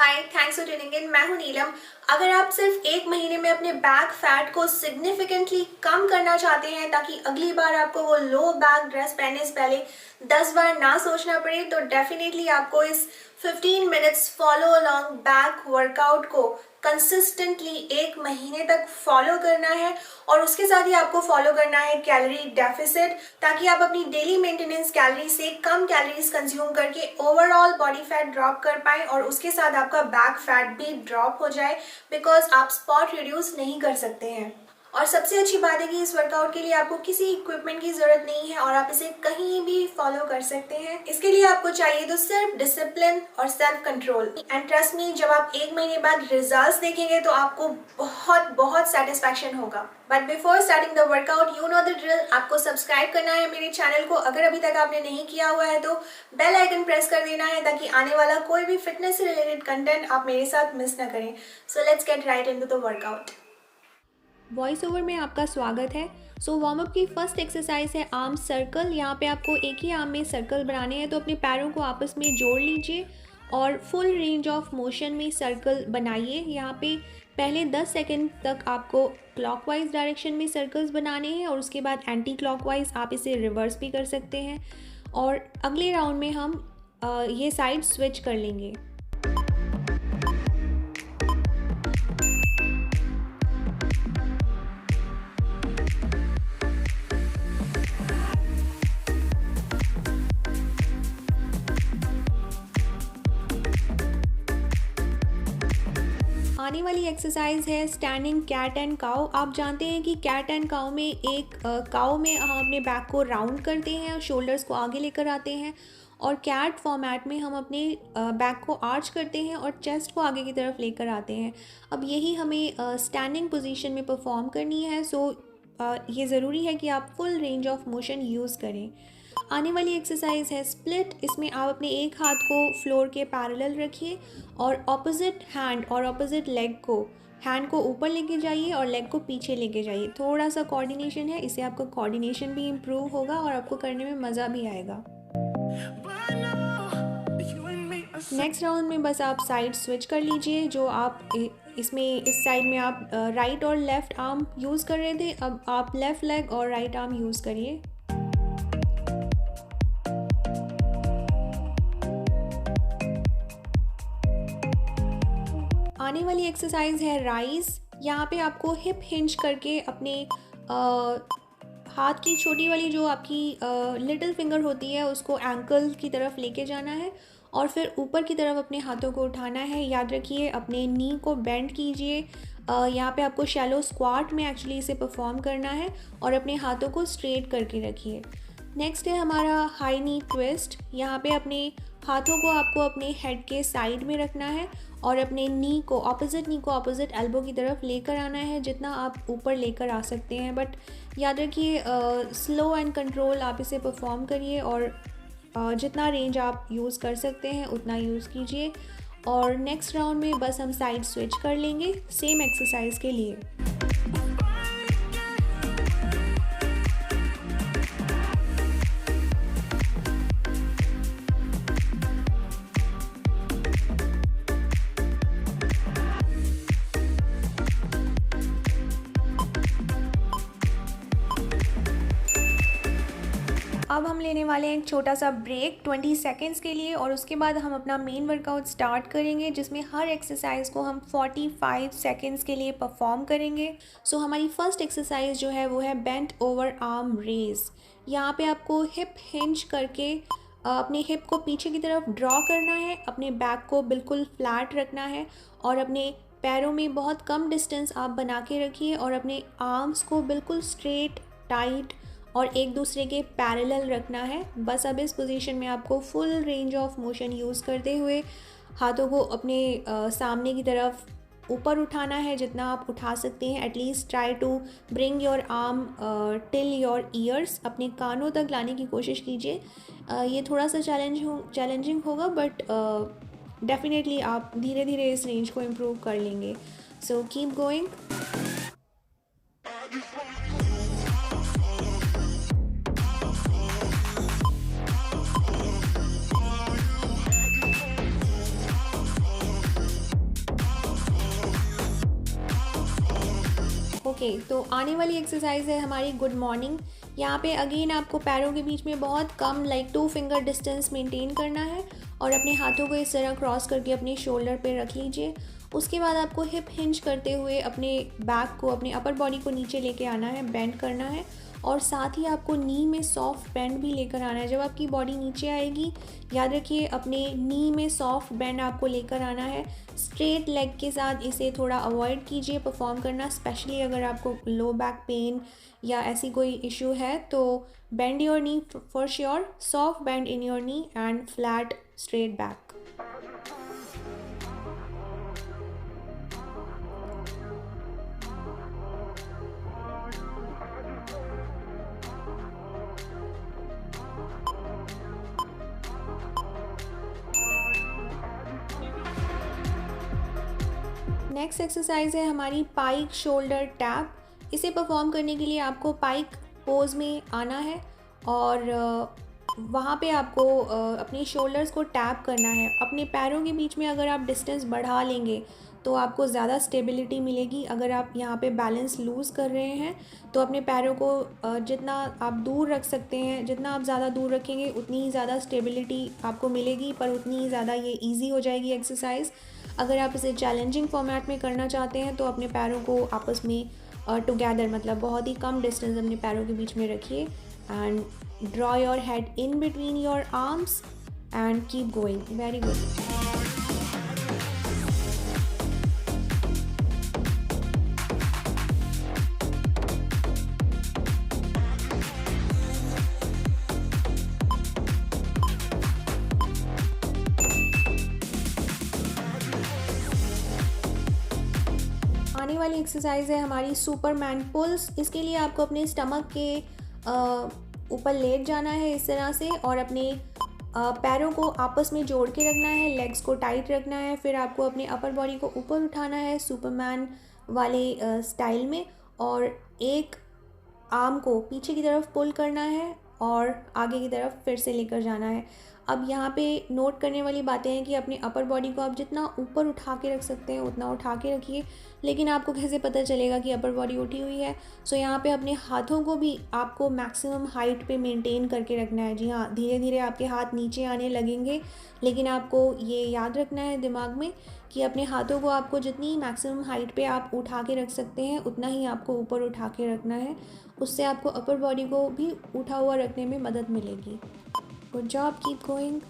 Hi, thanks for tuning in. मैं हूं नीलम। अगर आप सिर्फ एक महीने में अपने बैक फैट को सिग्निफिकेंटली कम करना चाहते हैं ताकि अगली बार आपको वो लो बैक ड्रेस पहनने से पहले 10 बार ना सोचना पड़े, तो डेफिनेटली आपको इस 15 minutes follow along back workout को कंसिस्टेंटली एक महीने तक फॉलो करना है। और उसके साथ ही आपको फॉलो करना है कैलोरी डेफिसिट, ताकि आप अपनी डेली मेंटेनेंस कैलोरी से कम कैलोरीज कंज्यूम करके ओवरऑल बॉडी फैट ड्रॉप कर पाएं और उसके साथ आपका बैक फैट भी ड्रॉप हो जाए, बिकॉज आप स्पॉट रिड्यूस नहीं कर सकते हैं। और सबसे अच्छी बात है कि इस वर्कआउट के लिए आपको किसी इक्विपमेंट की जरूरत नहीं है और आप इसे कहीं भी फॉलो कर सकते हैं। इसके लिए आपको चाहिए तो सिर्फ डिसिप्लिन और self control. And trust me, जब आप एक महीने बाद रिजल्ट्स देखेंगे तो आपको बहुत बहुत सेटिस्फैक्शन होगा। But before starting the workout, you know the drill. आपको सब्सक्राइब करना है मेरे चैनल को, अगर अभी तक आपने नहीं किया हुआ है तो बेल आइकन प्रेस कर देना है ताकि आने वाला कोई भी फिटनेस से रिलेटेड कंटेंट आप मेरे साथ मिस ना करें। सो let's get right into the workout. Voice over में आपका स्वागत है। वार्म अप की फर्स्ट एक्सरसाइज है आर्म सर्कल। यहाँ पे आपको एक ही आर्म में सर्कल बनाने हैं, तो अपने पैरों को आपस में जोड़ लीजिए और फुल रेंज ऑफ मोशन में सर्कल बनाइए। यहाँ पे पहले 10 सेकंड तक आपको क्लॉकवाइज डायरेक्शन में सर्कल्स बनाने हैं और उसके बाद एंटी क्लॉकवाइज आप इसे रिवर्स भी कर सकते हैं। और अगले राउंड में हम ये साइड स्विच कर लेंगे। आने वाली एक्सरसाइज है स्टैंडिंग कैट एंड काउ। आप जानते हैं कि कैट एंड काउ में एक काउ में हम अपने बैक को राउंड करते हैं और शोल्डर्स को आगे लेकर आते हैं, और कैट फॉर्मेट में हम अपने बैक को आर्च करते हैं और चेस्ट को आगे की तरफ लेकर आते हैं। अब यही हमें स्टैंडिंग पोजीशन में परफॉर्म करनी है। ये ज़रूरी है कि आप full range of motion use करें। आने वाली एक्सरसाइज है स्प्लिट। इसमें आप अपने एक हाथ को फ्लोर के पैरेलल रखिए और ऑपोजिट हैंड और ऑपोजिट लेग को, हैंड को ऊपर लेके जाइए और लेग को पीछे लेके जाइए। थोड़ा सा कोऑर्डिनेशन है, इससे आपका कोऑर्डिनेशन भी इम्प्रूव होगा और आपको करने में मज़ा भी आएगा। नेक्स्ट राउंड में बस आप साइड स्विच कर लीजिए। जो आप इसमें इस साइड में आप राइट और लेफ़्ट आर्म यूज़ कर रहे थे, अब आप लेफ़्ट लेग और राइट आर्म यूज़ करिए। आने वाली एक्सरसाइज है राइज। यहाँ पे आपको हिप हिंज करके अपने हाथ की छोटी वाली जो आपकी लिटिल फिंगर होती है उसको एंकल की तरफ लेके जाना है और फिर ऊपर की तरफ अपने हाथों को उठाना है। याद रखिए अपने नी को बेंड कीजिए। यहाँ पे आपको शैलो स्क्वाट में एक्चुअली इसे परफॉर्म करना है और अपने हाथों को स्ट्रेट करके रखिए। नेक्स्ट है हमारा हाई नी ट्विस्ट। यहाँ पे अपने हाथों को आपको अपने हेड के साइड में रखना है और अपने नी को ऑपोजिट एल्बो की तरफ लेकर आना है, जितना आप ऊपर लेकर आ सकते हैं। बट याद रखिए स्लो एंड कंट्रोल आप इसे परफॉर्म करिए और जितना रेंज आप यूज़ कर सकते हैं उतना यूज़ कीजिए। और नेक्स्ट राउंड में बस हम साइड स्विच कर लेंगे सेम एक्सरसाइज के लिए। अब हम लेने वाले हैं एक छोटा सा ब्रेक 20 सेकेंड्स के लिए और उसके बाद हम अपना मेन वर्कआउट स्टार्ट करेंगे, जिसमें हर एक्सरसाइज को हम 45 सेकेंड्स के लिए परफॉर्म करेंगे। हमारी फर्स्ट एक्सरसाइज जो है वो है बेंट ओवर आर्म रेज। यहाँ पे आपको हिप हिंज करके अपने हिप को पीछे की तरफ ड्रॉ करना है, अपने बैक को बिल्कुल फ्लैट रखना है और अपने पैरों में बहुत कम डिस्टेंस आप बना के रखिए और अपने आर्म्स को बिल्कुल स्ट्रेट, टाइट और एक दूसरे के पैरेलल रखना है। बस अब इस पोजीशन में आपको full range of motion use करते हुए हाथों को अपने सामने की तरफ ऊपर उठाना है जितना आप उठा सकते हैं। At least try to bring your arm till your ears, अपने कानों तक लाने की कोशिश कीजिए। ये थोड़ा सा चैलेंजिंग होगा, बट डेफिनेटली आप धीरे धीरे इस रेंज को इम्प्रूव कर लेंगे। So keep going. ओके, तो आने वाली एक्सरसाइज है हमारी गुड मॉर्निंग। यहाँ पे अगेन आपको पैरों के बीच में बहुत कम लाइक 2 फिंगर डिस्टेंस मेंटेन करना है और अपने हाथों को इस तरह क्रॉस करके अपने शोल्डर पे रख लीजिए। उसके बाद आपको हिप हिंज करते हुए अपने बैक को, अपने अपर बॉडी को नीचे लेके आना है, बेंड करना है और साथ ही आपको नी में सॉफ्ट बेंड भी लेकर आना है। जब आपकी बॉडी नीचे आएगी, याद रखिए अपने नी में सॉफ्ट बेंड आपको लेकर आना है। स्ट्रेट लेग के साथ इसे थोड़ा अवॉइड कीजिए परफॉर्म करना, स्पेशली अगर आपको लो बैक पेन या ऐसी कोई इशू है तो bend your knee for sure, soft bend in your knee and flat straight back. Next exercise है हमारी पाइक शोल्डर टैप। इसे परफॉर्म करने के लिए आपको पाइक पोज में आना है और वहाँ पे आपको अपनी शोल्डर्स को टैप करना है। अपने पैरों के बीच में अगर आप डिस्टेंस बढ़ा लेंगे तो आपको ज़्यादा स्टेबिलिटी मिलेगी। अगर आप यहाँ पे बैलेंस लूज़ कर रहे हैं तो अपने पैरों को जितना आप दूर रख सकते हैं, जितना आप ज़्यादा दूर रखेंगे उतनी ही ज़्यादा स्टेबिलिटी आपको मिलेगी, पर उतनी ही ज़्यादा ये ईजी हो जाएगी एक्सरसाइज। अगर आप इसे चैलेंजिंग फॉर्मेट में करना चाहते हैं तो अपने पैरों को आपस में टुगेदर, मतलब बहुत ही कम डिस्टेंस अपने पैरों के बीच में रखिए and draw your head in between your arms and keep going. Very good. आने वाली एक्सरसाइज है हमारी सुपरमैन पुल्स। इसके लिए आपको अपने स्टमक के ऊपर लेट जाना है इस तरह से और अपने पैरों को आपस में जोड़ के रखना है, लेग्स को टाइट रखना है। फिर आपको अपने अपर बॉडी को ऊपर उठाना है सुपरमैन वाले स्टाइल में और एक आर्म को पीछे की तरफ पुल करना है और आगे की तरफ फिर से लेकर जाना है। अब यहाँ पे नोट करने वाली बातें हैं कि अपने अपर बॉडी को आप जितना ऊपर उठा के रख सकते हैं उतना उठा के रखिए, लेकिन आपको कैसे पता चलेगा कि अपर बॉडी उठी हुई है? सो यहाँ पे अपने हाथों को भी आपको मैक्सिमम हाइट पे मेंटेन करके रखना है। जी हाँ, धीरे धीरे आपके हाथ नीचे आने लगेंगे, लेकिन आपको ये याद रखना है दिमाग में कि अपने हाथों को आपको जितनी मैक्सिमम हाइट पे आप उठा के रख सकते हैं उतना ही आपको ऊपर उठा के रखना है। उससे आपको अपर बॉडी को भी उठा हुआ रखने में मदद मिलेगी। Good job, keep going.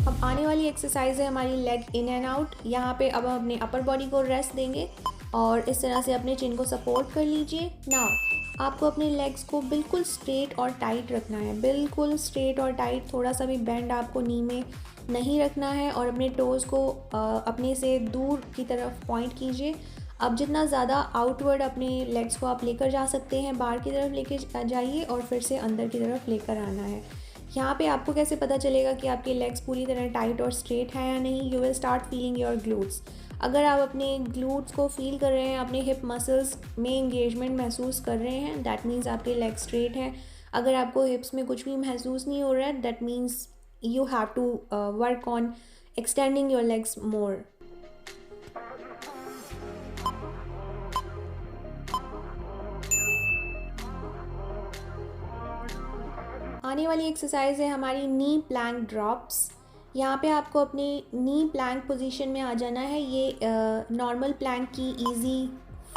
अब आने वाली एक्सरसाइज है हमारी लेग इन एंड आउट। यहाँ पे अब हम अपने अपर बॉडी को रेस्ट देंगे और इस तरह से अपने चिन को सपोर्ट कर लीजिए। नाउ आपको अपने लेग्स को बिल्कुल स्ट्रेट और टाइट रखना है, बिल्कुल स्ट्रेट और टाइट। थोड़ा सा भी बेंड आपको नी में नहीं रखना है और अपने टोज़ को अपने से दूर की तरफ पॉइंट कीजिए। अब जितना ज़्यादा आउटवर्ड अपने लेग्स को आप लेकर जा सकते हैं, बाहर की तरफ लेके जाइए और फिर से अंदर की तरफ लेकर आना है। यहाँ पे आपको कैसे पता चलेगा कि आपके लेग्स पूरी तरह टाइट और स्ट्रेट हैं या नहीं? You will start feeling your glutes. अगर आप अपने ग्लूट्स को फील कर रहे हैं, अपने हिप मसल्स में एंगेजमेंट महसूस कर रहे हैं, दैट मीन्स आपके लेग स्ट्रेट हैं। अगर आपको हिप्स में कुछ भी महसूस नहीं हो रहा है, that means you have to work on extending your legs more. आने वाली एक्सरसाइज है हमारी नी प्लैंक ड्रॉप्स। यहाँ पे आपको अपनी नी प्लैंक पोजीशन में आ जाना है। ये नॉर्मल प्लैंक की इजी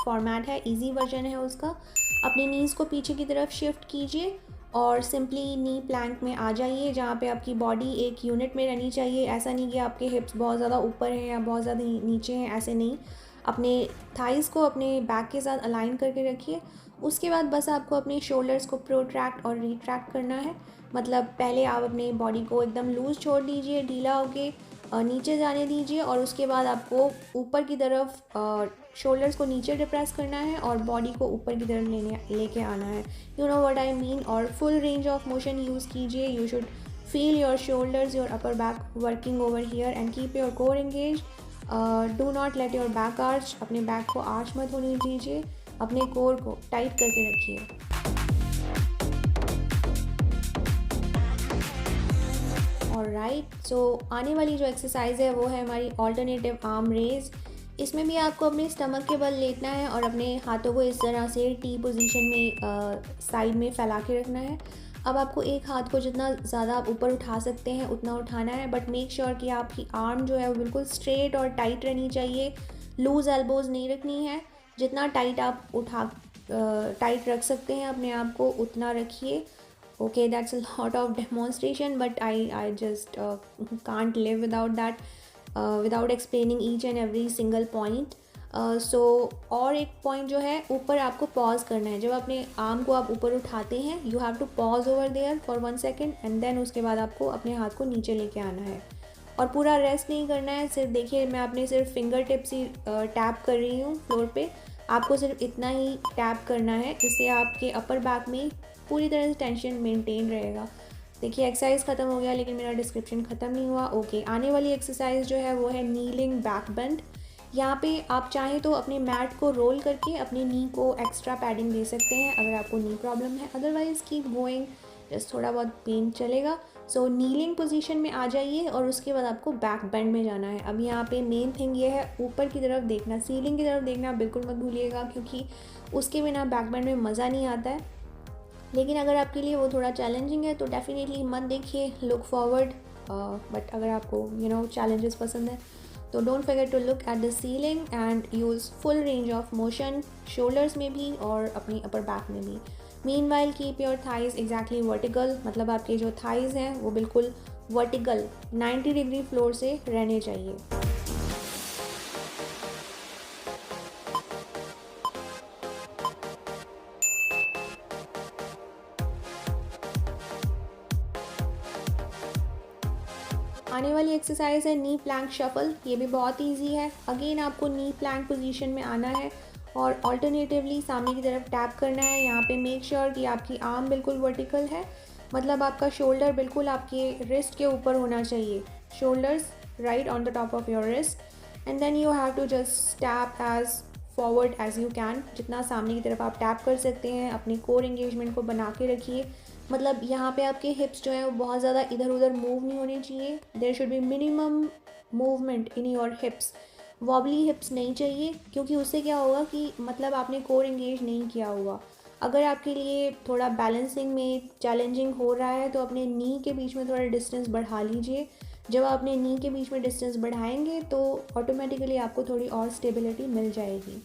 फॉर्मेट है, इजी वर्जन है उसका। अपने नीज़ को पीछे की तरफ शिफ्ट कीजिए और सिंपली नी प्लैंक में आ जाइए, जहाँ पे आपकी बॉडी एक यूनिट में रहनी चाहिए। ऐसा नहीं कि आपके हिप्स बहुत ज़्यादा ऊपर हैं या बहुत ज़्यादा नीचे हैं, ऐसे नहीं। अपने थाइज़ को अपने बैक के साथ अलाइन करके रखिए। उसके बाद बस आपको अपने शोल्डर्स को प्रोट्रैक्ट और रिट्रैक्ट करना है। मतलब पहले आप अपने बॉडी को एकदम लूज़ छोड़ दीजिए, ढीला होके नीचे जाने दीजिए और उसके बाद आपको ऊपर की तरफ शोल्डर्स को नीचे डिप्रेस करना है और बॉडी को ऊपर की तरफ लेके आना है। You know what I mean. और full range of motion use कीजिए। You should feel your shoulders, your upper back working over here and keep your core engage. Do not let your back arch. अपने back को arch मत होने दीजिए, अपने core को tight करके रखिए। और और राइट, सो आने वाली जो एक्सरसाइज है वो है हमारी ऑल्टरनेटिव आर्म रेज। इसमें भी आपको अपने स्टमक के बल लेटना है और अपने हाथों को इस तरह से टी पोजीशन में साइड में फैला के रखना है। अब आपको एक हाथ को जितना ज़्यादा आप ऊपर उठा सकते हैं उतना उठाना है, बट मेक श्योर कि आपकी आर्म जो है वो बिल्कुल स्ट्रेट और टाइट रहनी चाहिए। लूज़ एल्बोज़ नहीं रखनी है। जितना टाइट आप टाइट रख सकते हैं अपने आप को उतना रखिए। Okay, that's a lot of demonstration, but I just can't live without that, without explaining each and every single point. So और एक पॉइंट जो है, ऊपर आपको पॉज करना है। जब अपने आर्म को आप ऊपर उठाते हैं, you have to pause over there for 1 second and then उसके बाद आपको अपने हाथ को नीचे लेके आना है और पूरा रेस्ट नहीं करना है। सिर्फ देखिए, मैं अपने सिर्फ फिंगर टिप्स ही टैप कर रही हूँ फ्लोर पे। आपको सिर्फ इतना ही टैप करना है, इससे आपके अपर बैक में पूरी तरह से टेंशन मेंटेन रहेगा। देखिए, एक्सरसाइज ख़त्म हो गया लेकिन मेरा डिस्क्रिप्शन ख़त्म नहीं हुआ। ओके, आने वाली एक्सरसाइज जो है वो है नीलिंग बैक बेंड। यहाँ पे आप चाहें तो अपने मैट को रोल करके अपनी नी को एक्स्ट्रा पैडिंग दे सकते हैं अगर आपको नी प्रॉब्लम है। अदरवाइज़ कीप गोइंग, जस्ट थोड़ा बहुत पेन चलेगा। सो नीलिंग पोजीशन में आ जाइए और उसके बाद आपको बैक बेंड में जाना है। अब यहाँ पे मेन थिंग ये है, ऊपर की तरफ देखना, सीलिंग की तरफ देखना बिल्कुल मत भूलिएगा, क्योंकि उसके बिना बैक बेंड में मज़ा नहीं आता है। लेकिन अगर आपके लिए वो थोड़ा चैलेंजिंग है तो डेफिनेटली मत देखिए, लुक फॉरवर्ड। बट अगर आपको चैलेंजेस पसंद है तो don't forget to look at the ceiling and use full range of motion, shoulders में भी और अपनी अपर बैक में भी। Meanwhile keep your thighs exactly vertical, मतलब आपके जो थाइज हैं वो बिल्कुल वर्टिकल 90 डिग्री फ्लोर से रहने चाहिए। आने वाली एक्सरसाइज है नी प्लैंक शफल। ये भी बहुत इजी है। अगेन आपको नी प्लैंक पोजीशन में आना है और ऑल्टरनेटिवली सामने की तरफ टैप करना है। यहाँ पे मेक श्योर कि आपकी आर्म बिल्कुल वर्टिकल है, मतलब आपका शोल्डर बिल्कुल आपके रिस्ट के ऊपर होना चाहिए। Shoulders right on the top of your wrist and then you have to just tap as forward as you can. जितना सामने की तरफ आप टैप कर सकते हैं, अपनी कोर एंगेजमेंट को बना के रखिए। मतलब यहाँ पे आपके हिप्स जो हैं वो बहुत ज़्यादा इधर उधर मूव नहीं होने चाहिए। There should be minimum movement in your hips. Wobbly hips नहीं चाहिए, क्योंकि उससे क्या होगा कि मतलब आपने कोर एंगेज नहीं किया हुआ। अगर आपके लिए थोड़ा बैलेंसिंग में चैलेंजिंग हो रहा है तो अपने नी के बीच में थोड़ा डिस्टेंस बढ़ा लीजिए। जब आप अपने नी के बीच में डिस्टेंस बढ़ाएंगे तो ऑटोमेटिकली आपको थोड़ी और स्टेबिलिटी मिल जाएगी।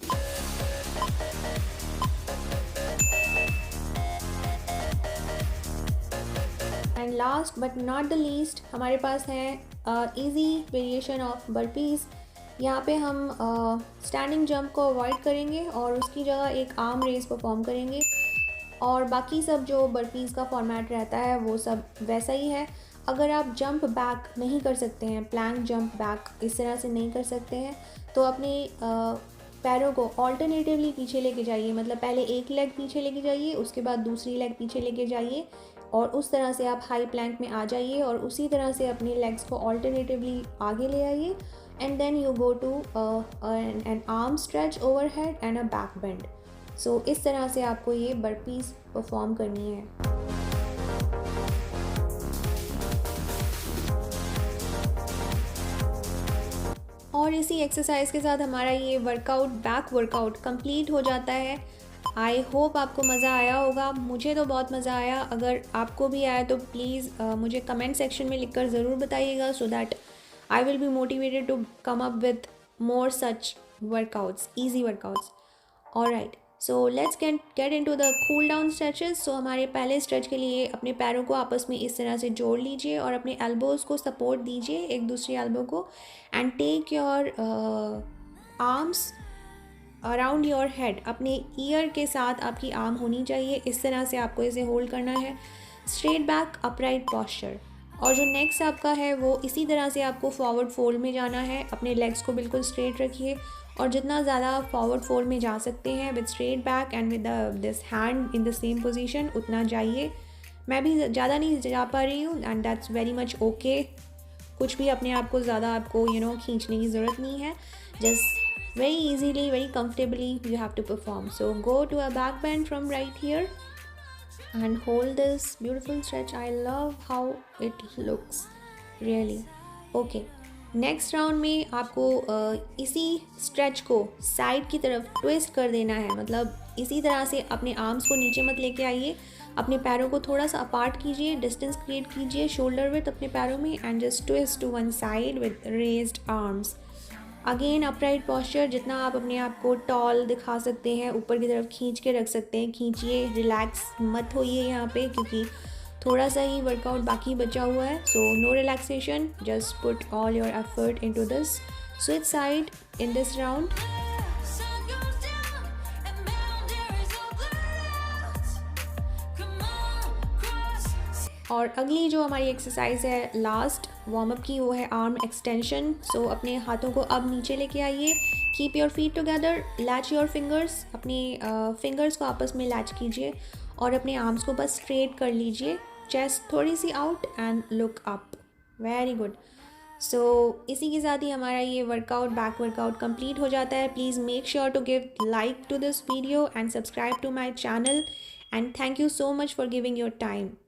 And last but not the least, हमारे पास है इजी वेरिएशन ऑफ बर्पीज़। यहाँ पे हम स्टैंडिंग जंप को अवॉइड करेंगे और उसकी जगह एक आर्म रेस परफॉर्म करेंगे, और बाकी सब जो बर्पीज़ का फॉर्मेट रहता है वो सब वैसा ही है। अगर आप जंप बैक नहीं कर सकते हैं, प्लैंक जंप बैक इस तरह से नहीं कर सकते हैं, तो अपने पैरों को ऑल्टरनेटिवली पीछे लेके जाइए। मतलब पहले एक लेग पीछे लेके जाइए, उसके बाद दूसरी लेग पीछे लेके जाइए और उस तरह से आप हाई प्लैंक में आ जाइए और उसी तरह से अपने लेग्स को ऑल्टरनेटिवली आगे ले आइए and then you go to an arm stretch overhead and a back bend. So इस तरह से आपको ये बर्पीज़ परफॉर्म करनी है। और इसी एक्सरसाइज के साथ हमारा ये वर्कआउट, बैक वर्कआउट कंप्लीट हो जाता है। आई होप आपको मज़ा आया होगा। मुझे तो बहुत मज़ा आया। अगर आपको भी आया तो प्लीज़ मुझे कमेंट सेक्शन में लिखकर ज़रूर बताइएगा, so that I will be motivated to come up with more such workouts, easy workouts. Alright, so let's get into the cool down stretches. So हमारे पहले स्ट्रेच के लिए अपने पैरों को आपस में इस तरह से जोड़ लीजिए और अपने एल्बोज़ को सपोर्ट दीजिए एक दूसरी एल्बो को and take your arms around your head. अपने ईयर के साथ आपकी आर्म होनी चाहिए, इस तरह से आपको इसे होल्ड करना है। Straight back upright posture. और जो नेक्स्ट आपका है वो इसी तरह से आपको फॉरवर्ड फोल्ड में जाना है। अपने लेग्स को बिल्कुल स्ट्रेट रखिए और जितना ज़्यादा आप फॉरवर्ड फोल्ड में जा सकते हैं with straight back and with this hand in the same position उतना जाइए। मैं भी ज़्यादा नहीं जा पा रही हूँ and that's very much okay. कुछ भी अपने आप को ज़्यादा आपको खींचने की ज़रूरत नहीं है। Just very easily, very comfortably you have to perform. So go to a back bend from right here and hold this beautiful stretch. I love how it looks. Really okay. Next round में आपको इसी stretch को side की तरफ twist कर देना है, मतलब इसी तरह से अपने आर्म्स को नीचे मत लेके आइए, अपने पैरों को थोड़ा सा अपार्ट कीजिए, डिस्टेंस क्रिएट कीजिए शोल्डर विथ अपने पैरों में and just twist to one side with raised arms. Again upright posture, जितना आप अपने आप को टॉल दिखा सकते हैं ऊपर की तरफ खींच के रख सकते हैं, खींचिए, रिलैक्स मत होइए यहाँ पे क्योंकि थोड़ा सा ही वर्कआउट बाकी बचा हुआ है। So no relaxation, just put all your effort into this switch side in this round. और अगली जो हमारी एक्सरसाइज है लास्ट वार्म अप की, वो है आर्म एक्सटेंशन। सो अपने हाथों को अब नीचे लेके आइए, keep your feet together, latch your fingers, अपने फिंगर्स को आपस में लैच कीजिए और अपने आर्म्स को बस स्ट्रेट कर लीजिए, चेस्ट थोड़ी सी out and look up. Very good. So इसी के साथ ही हमारा ये वर्कआउट, बैक वर्कआउट कंप्लीट हो जाता है। Please make sure to give like to this video and subscribe to my channel and thank you so much for giving your time.